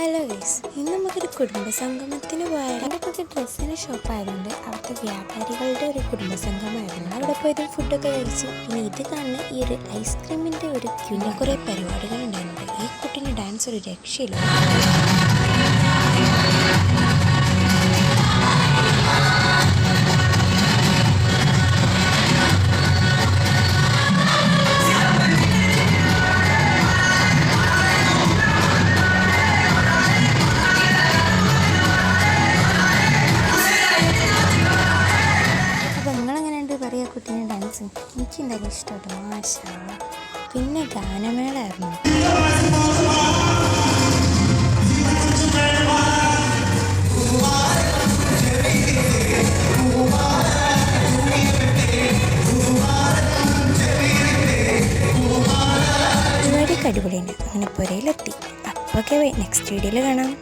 Hello guys, ഇന്ന് നമുക്കൊരു കുടുംബസംഗമത്തിന് പോയാൽ അവിടെ പോയി ഡ്രസ്സിൻ്റെ ഷോപ്പായതുകൊണ്ട് അവിടുത്തെ വ്യാപാരികളുടെ ഒരു കുടുംബസംഗമമായിരുന്നു. അവിടെ പോയത് ഫുഡൊക്കെ കഴിച്ച് ഇനി ഇത് കാണുന്ന ഈ ഒരു ഐസ്ക്രീമിൻ്റെ ഒരു ക്യൂവിൽ കുറേ പരിപാടികൾ ഉണ്ടായിരുന്നുണ്ട്. ഈ കുട്ടീൻ്റെ ഡാൻസ് ഒരു രക്ഷയില്ല. പറയാ കുട്ടീൻ്റെ ഡാൻസ് എനിക്ക് എന്തായാലും ഇഷ്ടപ്പെട്ടു. മാഷാ. പിന്നെ ഗാനമേളായിരുന്നു. പരിപാടിയൊക്കെ അടിപൊളിയാണ്. അങ്ങനെ പുരയിലെത്തി. അപ്പോൾ നെക്സ്റ്റ് വീഡിയോയിൽ കാണാം.